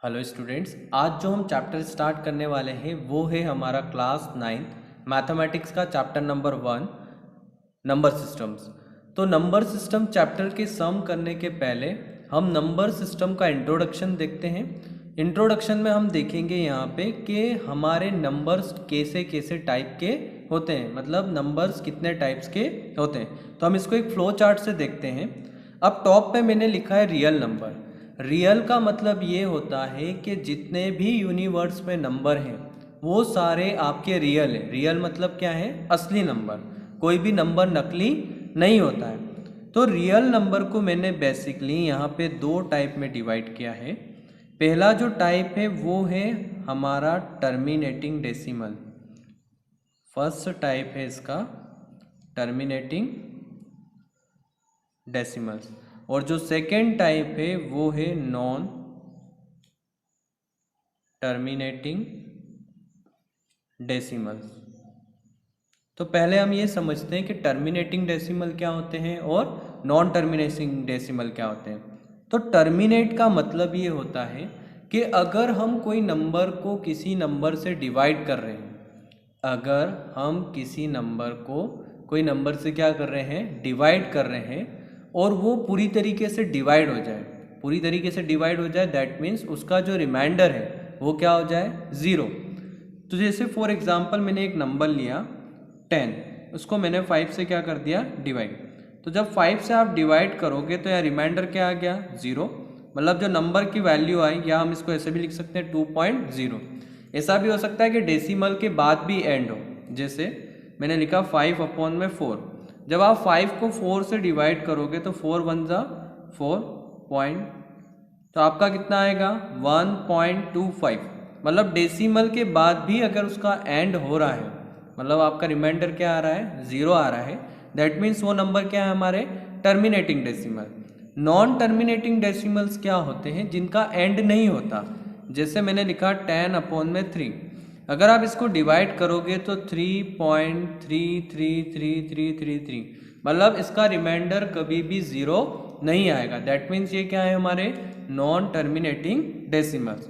Hello students, आज जो हम चैप्टर स्टार्ट करने वाले हैं वो है हमारा क्लास 9 मैथमेटिक्स का चैप्टर नंबर 1 नंबर सिस्टम्स। तो नंबर सिस्टम चैप्टर के सम करने के पहले हम नंबर सिस्टम का इंट्रोडक्शन देखते हैं। इंट्रोडक्शन में हम देखेंगे यहाँ पे कि हमारे नंबर्स कैसे कैसे टाइप के होते हैं, मतलब नंबर्स कितने टाइप्स के होते हैं। तो हम इसको एक फ्लो चार्ट से देखते हैं। अब टॉप पे मैंने लिखा है रियल नंबर। रियल का मतलब ये होता है कि जितने भी यूनिवर्स में नंबर हैं वो सारे आपके रियल है। रियल मतलब क्या है? असली नंबर। कोई भी नंबर नकली नहीं होता है। तो रियल नंबर को मैंने बेसिकली यहाँ पे दो टाइप में डिवाइड किया है। पहला जो टाइप है वो है हमारा टर्मिनेटिंग डेसिमल। फर्स्ट टाइप है इसका टर्मिनेटिंग डेसिमल्स, और जो सेकेंड टाइप है वो है नॉन टर्मिनेटिंग डेसिमल्स। तो पहले हम ये समझते हैं कि टर्मिनेटिंग डेसिमल क्या होते हैं और नॉन टर्मिनेटिंग डेसिमल क्या होते हैं। तो टर्मिनेट का मतलब ये होता है कि अगर हम कोई नंबर को किसी नंबर से डिवाइड कर रहे हैं, अगर हम किसी नंबर को कोई नंबर से क्या कर रहे हैं, डिवाइड कर रहे हैं, और वो पूरी तरीके से डिवाइड हो जाए, पूरी तरीके से डिवाइड हो जाए, दैट मीन्स उसका जो रिमाइंडर है वो क्या हो जाए, ज़ीरो। तो जैसे फॉर एग्जांपल मैंने एक नंबर लिया 10, उसको मैंने 5 से क्या कर दिया, डिवाइड। तो जब 5 से आप डिवाइड करोगे तो यहाँ रिमाइंडर क्या आ गया, ज़ीरो। मतलब जो नंबर की वैल्यू आई, या हम इसको ऐसे भी लिख सकते हैं 2.0। ऐसा भी हो सकता है कि डेसिमल के बाद भी एंड हो। जैसे मैंने लिखा 5/4। जब आप 5 को 4 से डिवाइड करोगे तो 4 1 जा 4 पॉइंट, तो आपका कितना आएगा 1.25। मतलब डेसिमल के बाद भी अगर उसका एंड हो रहा है, मतलब आपका रिमाइंडर क्या आ रहा है, ज़ीरो आ रहा है, दैट मीन्स वो नंबर क्या है, हमारे terminating decimal. Non terminating decimals क्या होते हैं, जिनका एंड नहीं होता। जैसे मैंने लिखा 10/3। अगर आप इसको डिवाइड करोगे तो 3.33333, मतलब इसका रिमाइंडर कभी भी ज़ीरो नहीं आएगा। दैट मीन्स ये क्या है, हमारे नॉन टर्मिनेटिंग डेसिमल्स।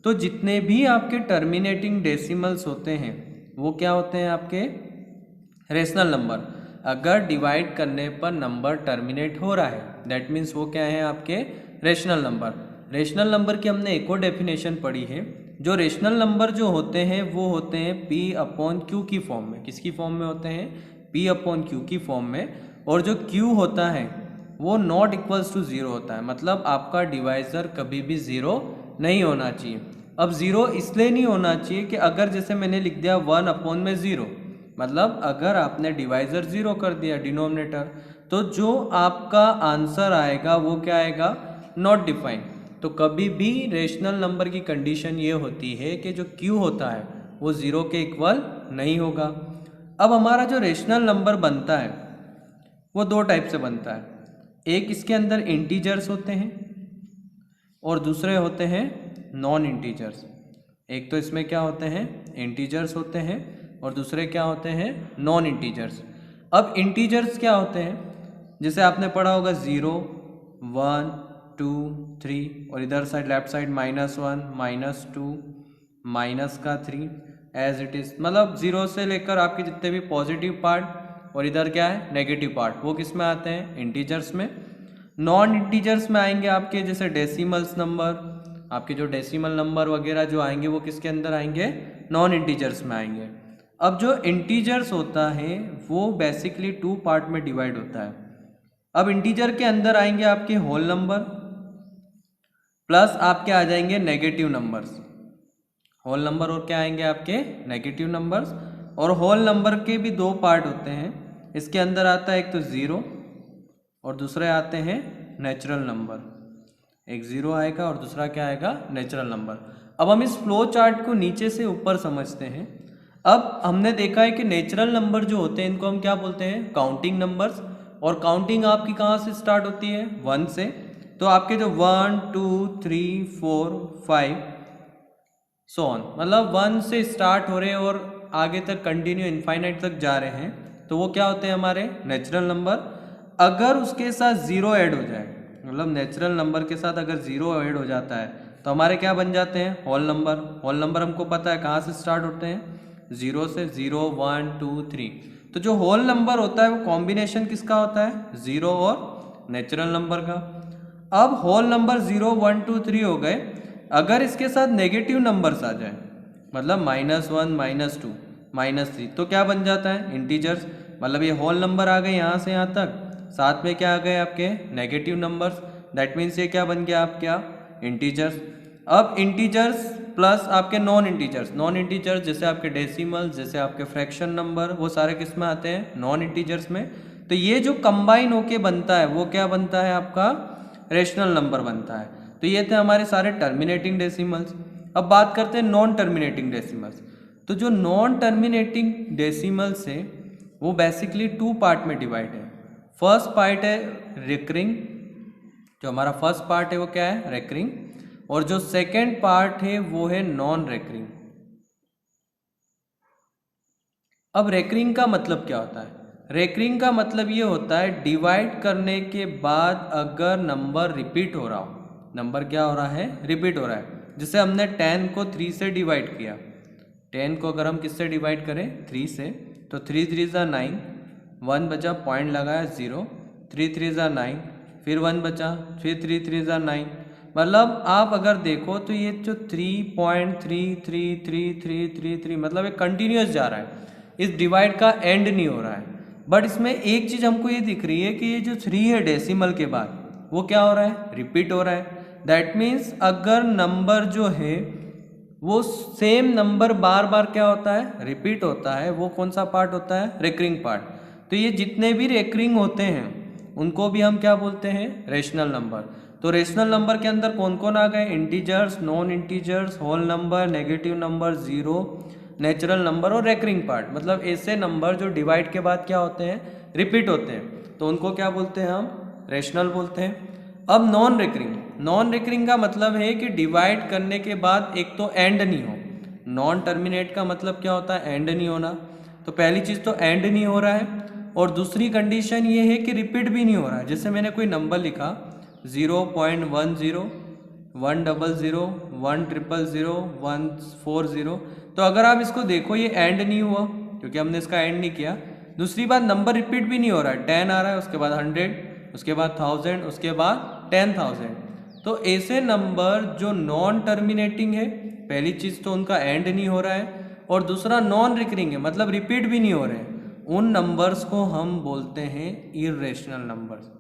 तो जितने भी आपके टर्मिनेटिंग डेसिमल्स होते हैं वो क्या होते हैं, आपके रेशनल नंबर। अगर डिवाइड करने पर नंबर टर्मिनेट हो रहा है, दैट मीन्स वो क्या है, आपके रेशनल नंबर। रेशनल नंबर की हमने एक और डेफिनेशन पढ़ी है। जो रेशनल नंबर जो होते हैं वो होते हैं P/Q की फॉर्म में। किसकी फॉर्म में होते हैं, P/Q की फॉर्म में। और जो Q होता है वो नॉट इक्वल्स टू ज़ीरो होता है, मतलब आपका डिवाइज़र कभी भी ज़ीरो नहीं होना चाहिए। अब ज़ीरो इसलिए नहीं होना चाहिए कि अगर जैसे मैंने लिख दिया 1/0, मतलब अगर आपने डिवाइज़र ज़ीरो कर दिया डिनोमिनेटर, तो जो आपका आंसर आएगा वो क्या आएगा, नॉट डिफाइंड। तो कभी भी रेशनल नंबर की कंडीशन ये होती है कि जो Q होता है वो ज़ीरो के इक्वल नहीं होगा। अब हमारा जो रेशनल नंबर बनता है वो दो टाइप से बनता है। एक इसके अंदर इंटीजर्स होते हैं और दूसरे होते हैं नॉन इंटीजर्स। एक तो इसमें क्या होते हैं, इंटीजर्स होते हैं, और दूसरे क्या होते हैं, नॉन इंटीजर्स। अब इंटीजर्स क्या होते हैं, जैसे आपने पढ़ा होगा 0 1 2 3, और इधर side left side -1 -2 -3 as it is. मतलब 0 से लेकर आपके जितने भी पॉजिटिव पार्ट और इधर क्या है, नेगेटिव पार्ट, वो किस में आते हैं, इंटीजर्स में। नॉन इंटीजर्स में आएंगे आपके जैसे डेसिमल्स नंबर, आपके जो डेसिमल नंबर वगैरह जो आएंगे वो किसके अंदर आएंगे, नॉन इंटीजर्स में आएंगे। अब जो इंटीजर्स होता है वो बेसिकली टू पार्ट में डिवाइड होता है। अब इंटीजर के अंदर आएंगे आपके होल नंबर, प्लस आपके आ जाएंगे नेगेटिव नंबर्स। होल नंबर और क्या आएंगे, आपके नेगेटिव नंबर्स। और होल नंबर के भी दो पार्ट होते हैं, इसके अंदर आता है एक तो ज़ीरो और दूसरे आते हैं नेचुरल नंबर। एक ज़ीरो आएगा और दूसरा क्या आएगा, नेचुरल नंबर। अब हम इस फ्लो चार्ट को नीचे से ऊपर समझते हैं। अब हमने देखा है कि नेचुरल नंबर जो होते हैं इनको हम क्या बोलते हैं, काउंटिंग नंबर्स। और काउंटिंग आपकी कहाँ से स्टार्ट होती है, 1 से। तो आपके जो 1 2 3 4 5 सो ऑन, मतलब 1 से स्टार्ट हो रहे हैं और आगे तक कंटिन्यू इनफाइनाइट तक जा रहे हैं, तो वो क्या होते हैं, हमारे नेचुरल नंबर। अगर उसके साथ ज़ीरो ऐड हो जाए, मतलब नेचुरल नंबर के साथ अगर ज़ीरो ऐड हो जाता है तो हमारे क्या बन जाते हैं, होल नंबर। होल नंबर हमको पता है कहाँ से स्टार्ट होते हैं, 0 से, 0 1 2 3। तो जो होल नंबर होता है वो कॉम्बिनेशन किसका होता है, 0 और नेचुरल नंबर का। अब होल नंबर 0 1 2 3 हो गए, अगर इसके साथ नेगेटिव नंबर्स आ जाए, मतलब -1 -2 -3, तो क्या बन जाता है, इंटीजर्स। मतलब ये होल नंबर आ गए यहाँ से यहाँ तक, साथ में क्या आ गए आपके नेगेटिव नंबर्स, दैट मीन्स ये क्या बन गया आपका, इंटीजर्स। अब इंटीजर्स प्लस आपके नॉन इंटीजर्स, नॉन इंटीजर्स जैसे आपके डेसिमल्स, जैसे आपके फ्रैक्शन नंबर, वो सारे किस में आते हैं, नॉन इंटीजर्स में। तो ये जो कंबाइन होके बनता है वो क्या बनता है आपका, रेशनल नंबर बनता है। तो ये थे हमारे सारे टर्मिनेटिंग डेसिमल्स। अब बात करते हैं नॉन टर्मिनेटिंग डेसिमल्स। तो जो नॉन टर्मिनेटिंग डेसिमल्स है वो बेसिकली 2 पार्ट में डिवाइड है। फर्स्ट पार्ट है रिकरिंग, जो हमारा फर्स्ट पार्ट है वो क्या है, रिकरिंग, और जो सेकेंड पार्ट है वो है नॉन रिकरिंग। अब रिकरिंग का मतलब क्या होता है, रिकरिंग का मतलब ये होता है डिवाइड करने के बाद अगर नंबर रिपीट हो रहा हो, नंबर क्या हो रहा है, रिपीट हो रहा है। जैसे हमने 10 को 3 से डिवाइड किया, 10 को अगर हम किससे डिवाइड करें, 3 से, तो 3 3 ज़ा 9, 1 बचा, पॉइंट लगाया 0, 3 3 ज़ा 9, फिर 1 बचा, फिर 3 3 ज़ा 9। मतलब आप अगर देखो तो ये जो 3.333333 मतलब ये कंटिन्यूस जा रहा है, इस डिवाइड का एंड नहीं हो रहा है। बट इसमें एक चीज़ हमको ये दिख रही है कि ये जो 3 है डेसिमल के बाद, वो क्या हो रहा है, रिपीट हो रहा है। दैट मीन्स अगर नंबर जो है वो सेम नंबर बार बार क्या होता है, रिपीट होता है, वो कौन सा पार्ट होता है, रिकरिंग पार्ट। तो ये जितने भी रिकरिंग होते हैं उनको भी हम क्या बोलते हैं, रेशनल नंबर। तो रेशनल नंबर के अंदर कौन कौन आ गए, integers, non integers, whole number, negative number, zero, natural number और रिकरिंग पार्ट। मतलब ऐसे नंबर जो डिवाइड के बाद क्या होते हैं, रिपीट होते हैं, तो उनको क्या बोलते हैं, हम रेशनल बोलते हैं। अब नॉन रिकरिंग, नॉन रिकरिंग का मतलब है कि डिवाइड करने के बाद एक तो एंड नहीं हो। नॉन टर्मिनेट का मतलब क्या होता है, एंड नहीं होना। तो पहली चीज़ तो एंड नहीं हो रहा है, और दूसरी कंडीशन ये है कि रिपीट भी नहीं हो रहा है। जैसे मैंने कोई नंबर लिखा 0.10 100 100 100 140, तो अगर आप इसको देखो ये एंड नहीं हुआ क्योंकि हमने इसका एंड नहीं किया। दूसरी बात, नंबर रिपीट भी नहीं हो रहा है, 10 आ रहा है, उसके बाद 100, उसके बाद 1000, उसके बाद 10,000। तो ऐसे नंबर जो नॉन टर्मिनेटिंग है, पहली चीज़ तो उनका एंड नहीं हो रहा है, और दूसरा नॉन रिकरिंग है, मतलब रिपीट भी नहीं हो रहे हैं, उन नंबर्स को हम बोलते हैं इर्रेशनल नंबर्स।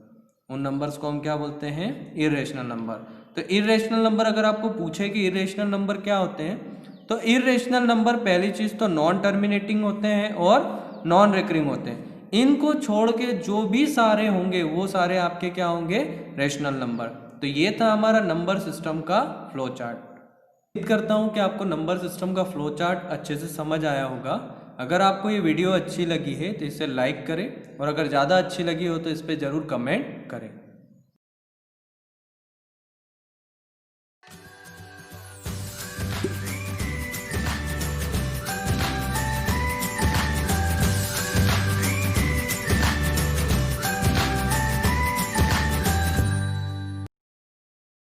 उन नंबर्स को हम क्या बोलते हैं, इर्रेशनल नंबर। तो इर्रेशनल नंबर अगर आपको पूछे कि इर्रेशनल नंबर क्या होते हैं, तो इर्रेशनल नंबर पहली चीज़ तो नॉन टर्मिनेटिंग होते हैं और नॉन रिकरिंग होते हैं। इनको छोड़ के जो भी सारे होंगे वो सारे आपके क्या होंगे, रेशनल नंबर। तो ये था हमारा नंबर सिस्टम का फ्लो चार्ट। उम्मीद करता हूँ कि आपको नंबर सिस्टम का फ्लो चार्ट अच्छे से समझ आया होगा। अगर आपको ये वीडियो अच्छी लगी है तो इसे लाइक करें, और अगर ज़्यादा अच्छी लगी हो तो इस पर ज़रूर कमेंट करें।